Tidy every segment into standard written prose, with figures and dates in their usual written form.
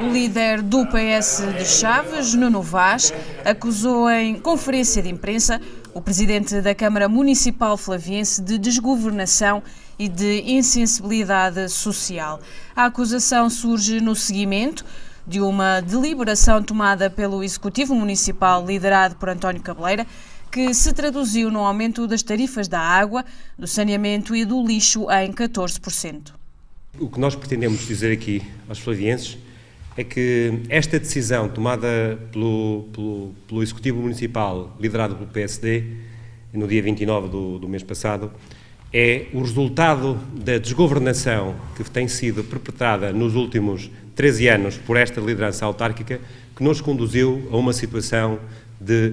O líder do PS de Chaves, Nuno Vaz, acusou em conferência de imprensa o presidente da Câmara Municipal Flaviense de desgovernação e de insensibilidade social. A acusação surge no seguimento de uma deliberação tomada pelo Executivo Municipal, liderado por António Cabeleira, que se traduziu no aumento das tarifas da água, do saneamento e do lixo em 14%. O que nós pretendemos dizer aqui aos flavienses é que esta decisão tomada pelo Executivo Municipal, liderado pelo PSD, no dia 29 do mês passado, é o resultado da desgovernação que tem sido perpetrada nos últimos 13 anos por esta liderança autárquica, que nos conduziu a uma situação de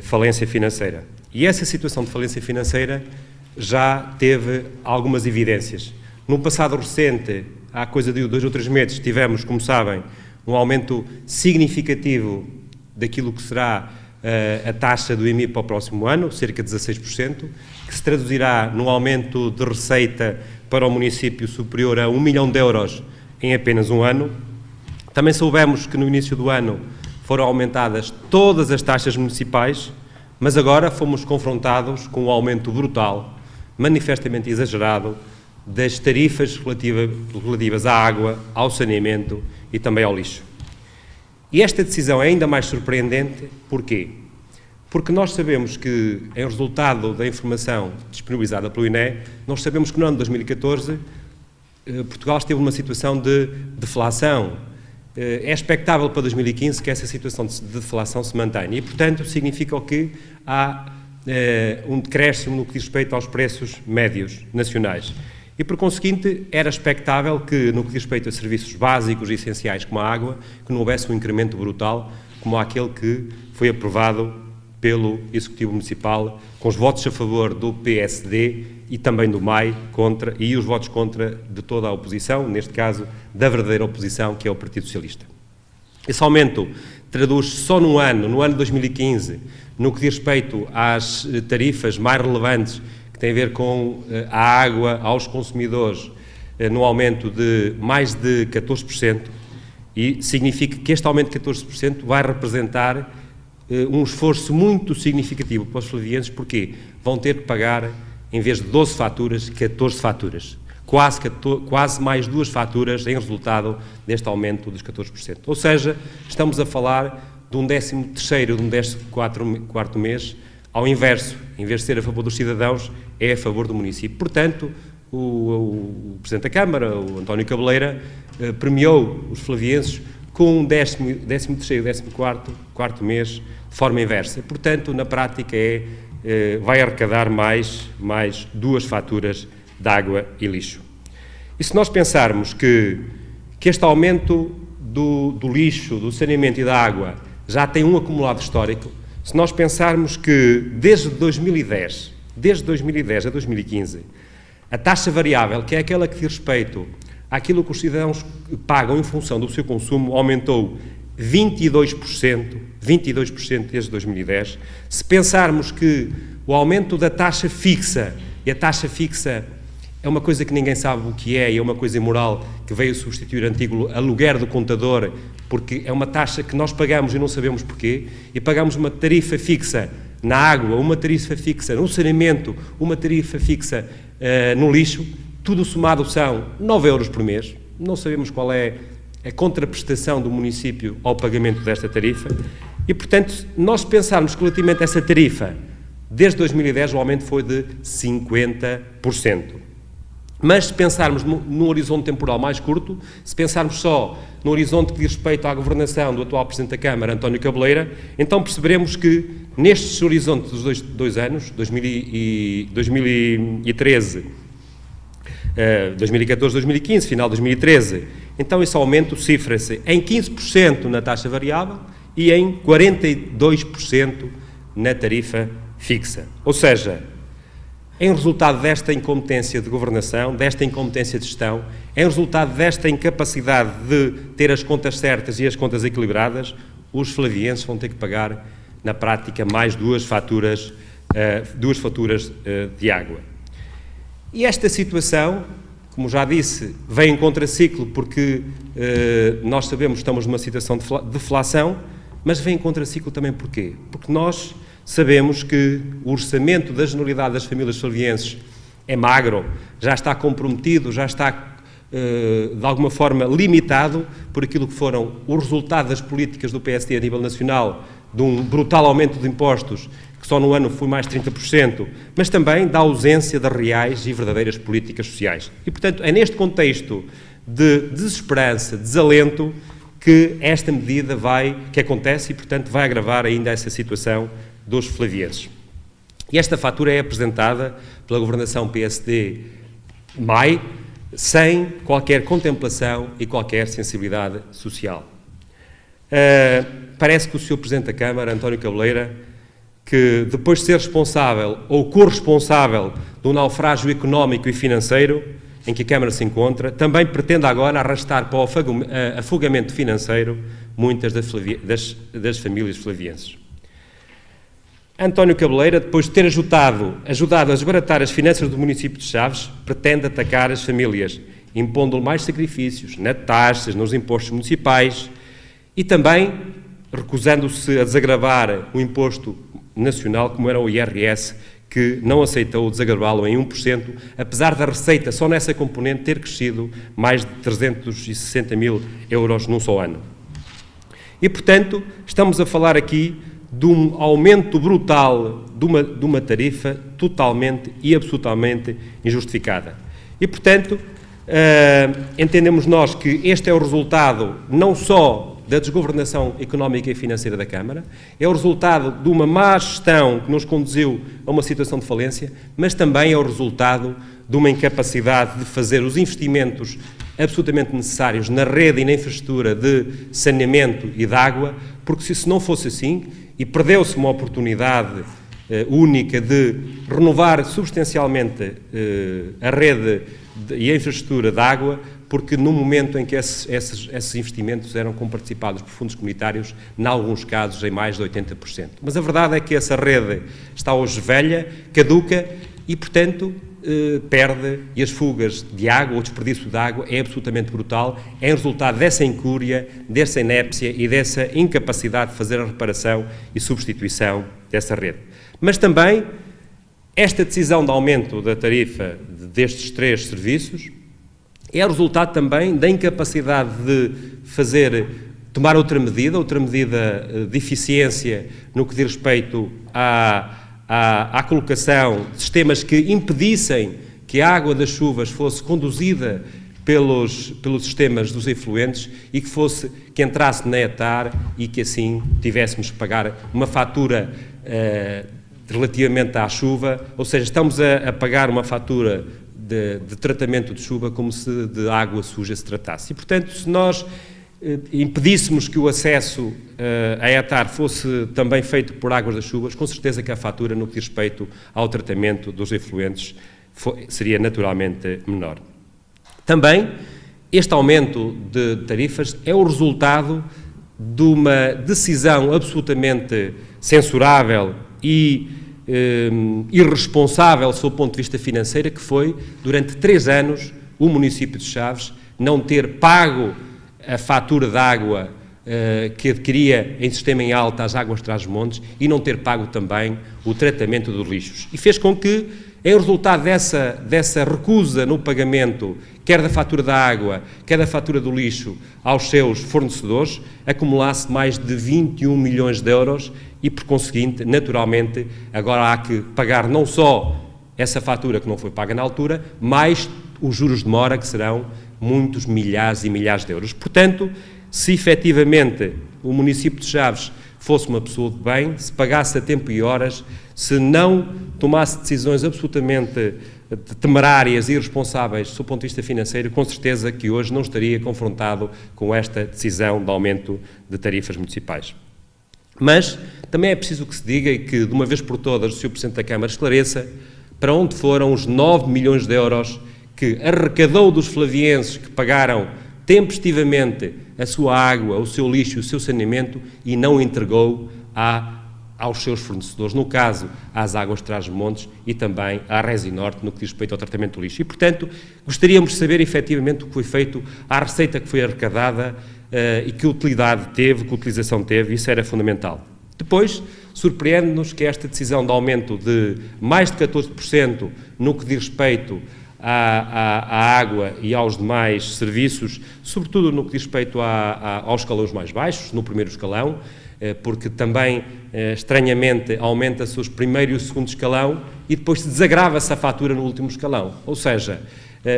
falência financeira. E essa situação de falência financeira já teve algumas evidências. No passado recente, há coisa de 2 ou 3 meses, tivemos, como sabem, um aumento significativo daquilo que será a taxa do IMI para o próximo ano, cerca de 16%, que se traduzirá num aumento de receita para o município superior a 1 milhão de euros em apenas um ano. Também soubemos que no início do ano foram aumentadas todas as taxas municipais, mas agora fomos confrontados com um aumento brutal, manifestamente exagerado, das tarifas relativas à água, ao saneamento e também ao lixo. E esta decisão é ainda mais surpreendente, porquê? Porque nós sabemos que, em resultado da informação disponibilizada pelo INE, nós sabemos que no ano de 2014 Portugal esteve numa situação de deflação. É expectável para 2015 que essa situação de deflação se mantenha e, portanto, significa que há um decréscimo no que diz respeito aos preços médios nacionais. E, por conseguinte, era expectável que, no que diz respeito a serviços básicos e essenciais como a água, que não houvesse um incremento brutal como aquele que foi aprovado pelo Executivo Municipal, com os votos a favor do PSD e também do MAI, e os votos contra de toda a oposição, neste caso, da verdadeira oposição, que é o Partido Socialista. Esse aumento traduz-se só no ano de 2015, no que diz respeito às tarifas mais relevantes, que tem a ver com a água aos consumidores, no aumento de mais de 14%, e significa que este aumento de 14% vai representar um esforço muito significativo para os flavienses, porque vão ter que pagar, em vez de 12 faturas, 14 faturas. Quase mais 2 faturas em resultado deste aumento dos 14%. Ou seja, estamos a falar de um 13º, de um 14º mês, ao inverso, em vez de ser a favor dos cidadãos, é a favor do município. Portanto, o Presidente da Câmara, o António Cabeleira, premiou os flavienses com um 13º e 14º mês de forma inversa. Portanto, na prática, vai arrecadar mais 2 faturas de água e lixo. E se nós pensarmos que este aumento do lixo, do saneamento e da água já tem um acumulado histórico, se nós pensarmos que desde 2010 a 2015, a taxa variável, que é aquela que diz respeito àquilo que os cidadãos pagam em função do seu consumo, aumentou 22% desde 2010. Se pensarmos que o aumento da taxa fixa, e a taxa fixa é uma coisa que ninguém sabe o que é, e é uma coisa imoral que veio substituir o antigo aluguer do contador, porque é uma taxa que nós pagamos e não sabemos porquê, e pagamos uma tarifa fixa na água, uma tarifa fixa no saneamento, uma tarifa fixa no lixo, tudo somado são 9 euros por mês, não sabemos qual é a contraprestação do município ao pagamento desta tarifa, e portanto, nós pensarmos que relativamente a essa tarifa, desde 2010 o aumento foi de 50%. Mas se pensarmos num horizonte temporal mais curto, se pensarmos só no horizonte que diz respeito à governação do atual Presidente da Câmara, António Cabeleira, então perceberemos que nestes horizontes dos dois anos, 2013, 2014, 2015, final de 2013, então esse aumento cifra-se em 15% na taxa variável e em 42% na tarifa fixa. Ou seja, em resultado desta incompetência de governação, desta incompetência de gestão, em resultado desta incapacidade de ter as contas certas e as contas equilibradas, os flavienses vão ter que pagar, na prática, mais 2 faturas de água. E esta situação como já disse, vem em contraciclo porque nós sabemos que estamos numa situação de deflação, mas vem em contraciclo também porquê? Porque nós sabemos que o orçamento da Generalidade das famílias flavienses é magro, já está comprometido, já está de alguma forma limitado por aquilo que foram os resultados das políticas do PSD a nível nacional, de um brutal aumento de impostos, que só no ano foi mais 30%, mas também da ausência de reais e verdadeiras políticas sociais. E, portanto, é neste contexto de desesperança, desalento, que esta medida que acontece e, portanto, vai agravar ainda essa situação dos flavienses. E esta fatura é apresentada pela governação PSD-MAI, sem qualquer contemplação e qualquer sensibilidade social. Parece que o Sr. Presidente da Câmara, António Cabeleira, que depois de ser responsável ou corresponsável do naufrágio económico e financeiro em que a Câmara se encontra, também pretende agora arrastar para o afogamento financeiro muitas das famílias flavienses. António Cabeleira, depois de ter ajudado a desbaratar as finanças do município de Chaves, pretende atacar as famílias, impondo mais sacrifícios nas taxas, nos impostos municipais e também recusando-se a desagravar o imposto nacional, como era o IRS, que não aceitou desagravá-lo em 1%, apesar da receita só nessa componente ter crescido mais de 360 mil euros num só ano. E, portanto, estamos a falar aqui de um aumento brutal de uma tarifa totalmente e absolutamente injustificada. E, portanto, entendemos nós que este é o resultado não só da desgovernação económica e financeira da Câmara, é o resultado de uma má gestão que nos conduziu a uma situação de falência, mas também é o resultado de uma incapacidade de fazer os investimentos absolutamente necessários na rede e na infraestrutura de saneamento e de água, porque se isso não fosse assim, e perdeu-se uma oportunidade única de renovar substancialmente a rede e a infraestrutura de água, porque no momento em que esses investimentos eram comparticipados por fundos comunitários, em alguns casos em mais de 80%. Mas a verdade é que essa rede está hoje velha, caduca e, portanto, perde, e as fugas de água, o desperdício de água é absolutamente brutal, é resultado dessa incúria, dessa inépcia e dessa incapacidade de fazer a reparação e substituição dessa rede. Mas também esta decisão de aumento da tarifa destes três serviços é resultado também da incapacidade de tomar outra medida de eficiência no que diz respeito à colocação de sistemas que impedissem que a água das chuvas fosse conduzida pelos sistemas dos efluentes e que entrasse na ETAR e que assim tivéssemos que pagar uma fatura relativamente à chuva, ou seja, estamos a pagar uma fatura de tratamento de chuva como se de água suja se tratasse. E, portanto, se nós impedíssemos que o acesso à ETAR fosse também feito por águas das chuvas, com certeza que a fatura, no que diz respeito ao tratamento dos efluentes, seria naturalmente menor. Também, este aumento de tarifas é o resultado de uma decisão absolutamente censurável e irresponsável, sob o ponto de vista financeiro, que foi, durante 3 anos, o município de Chaves não ter pago a fatura de água que adquiria em sistema em alta as águas de Trás-os-Montes e não ter pago também o tratamento dos lixos. E fez com que, em resultado dessa recusa no pagamento, quer da fatura da água, quer da fatura do lixo, aos seus fornecedores, acumulasse mais de 21 milhões de euros e, por conseguinte, naturalmente, agora há que pagar não só essa fatura que não foi paga na altura, mais os juros de mora, que serão muitos milhares e milhares de euros. Portanto, se efetivamente o município de Chaves fosse uma pessoa de bem, se pagasse a tempo e horas, se não tomasse decisões absolutamente temerárias e irresponsáveis do ponto de vista financeiro, com certeza que hoje não estaria confrontado com esta decisão de aumento de tarifas municipais. Mas também é preciso que se diga e que, de uma vez por todas, o Sr. Presidente da Câmara esclareça para onde foram os 9 milhões de euros que arrecadou dos flavienses que pagaram tempestivamente a sua água, o seu lixo, o seu saneamento e não entregou aos seus fornecedores, no caso, às Águas de Trás-os-Montes e também à Resinorte, no que diz respeito ao tratamento do lixo. E, portanto, gostaríamos de saber, efetivamente, o que foi feito à receita que foi arrecadada e que utilidade teve, que utilização teve, isso era fundamental. Depois, surpreende-nos que esta decisão de aumento de mais de 14% no que diz respeito à água e aos demais serviços, sobretudo no que diz respeito aos escalões mais baixos, no primeiro escalão, porque também, estranhamente, aumenta-se os primeiro e o segundo escalão e depois desagrava-se a fatura no último escalão. Ou seja,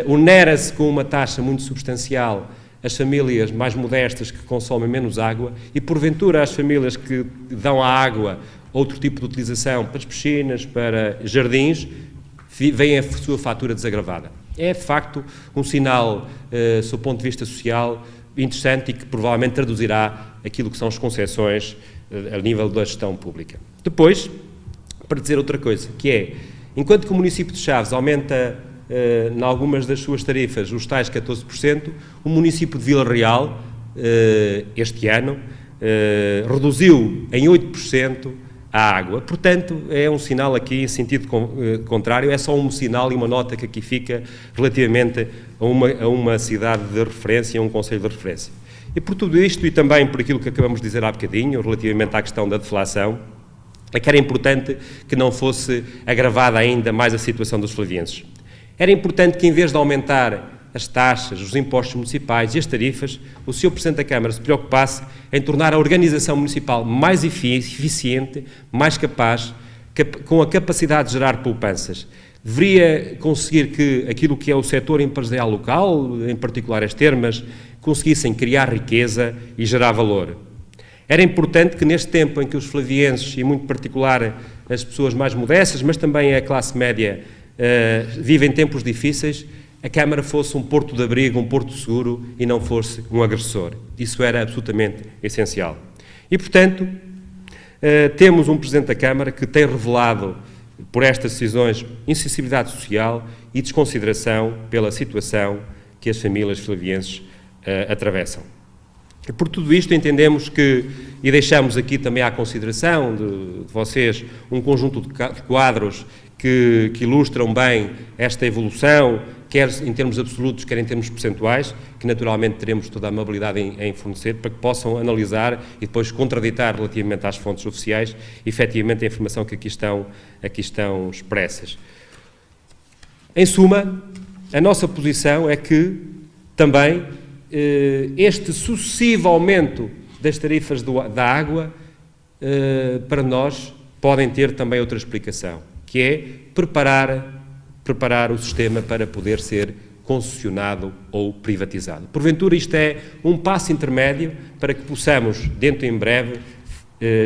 onera-se com uma taxa muito substancial as famílias mais modestas que consomem menos água e, porventura, as famílias que dão à água outro tipo de utilização para as piscinas, para jardins, vem a sua fatura desagravada. É, de facto, um sinal, sob o ponto de vista social, interessante e que provavelmente traduzirá aquilo que são as concessões a nível da gestão pública. Depois, para dizer outra coisa, que é, enquanto que o município de Chaves aumenta, em algumas das suas tarifas, os tais 14%, o município de Vila Real, este ano, reduziu em 8% a água. Portanto, é um sinal aqui em sentido contrário, é só um sinal e uma nota que aqui fica relativamente a uma cidade de referência, a um concelho de referência. E por tudo isto, e também por aquilo que acabamos de dizer há bocadinho, relativamente à questão da deflação, é que era importante que não fosse agravada ainda mais a situação dos flavienses. Era importante que, em vez de aumentar as taxas, os impostos municipais e as tarifas, o Sr. Presidente da Câmara se preocupasse em tornar a organização municipal mais eficiente, mais capaz, com a capacidade de gerar poupanças. Deveria conseguir que aquilo que é o setor empresarial local, em particular as termas, conseguissem criar riqueza e gerar valor. Era importante que, neste tempo em que os flavienses, e muito particular as pessoas mais modestas, mas também a classe média, vivem tempos difíceis, a Câmara fosse um porto de abrigo, um porto seguro e não fosse um agressor. Isso era absolutamente essencial. E, portanto, temos um Presidente da Câmara que tem revelado, por estas decisões, insensibilidade social e desconsideração pela situação que as famílias flavienses atravessam. E por tudo isto entendemos que, e deixamos aqui também à consideração de vocês, um conjunto de quadros que ilustram bem esta evolução, quer em termos absolutos, quer em termos percentuais, que naturalmente teremos toda a amabilidade em fornecer, para que possam analisar e depois contraditar relativamente às fontes oficiais, efetivamente a informação que aqui estão expressas. Em suma, a nossa posição é que também este sucessivo aumento das tarifas da água, para nós, podem ter também outra explicação, que é preparar o sistema para poder ser concessionado ou privatizado. Porventura, isto é um passo intermédio para que possamos, dentro em breve,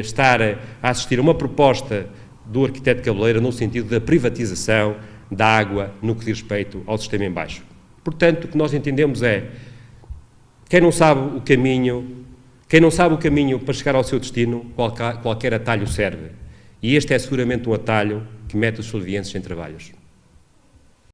estar a assistir a uma proposta do arquiteto Cabeleira no sentido da privatização da água no que diz respeito ao sistema em baixo. Portanto, o que nós entendemos é, quem não sabe o caminho para chegar ao seu destino, qualquer atalho serve. E este é seguramente um atalho que mete os flavienses em trabalhos.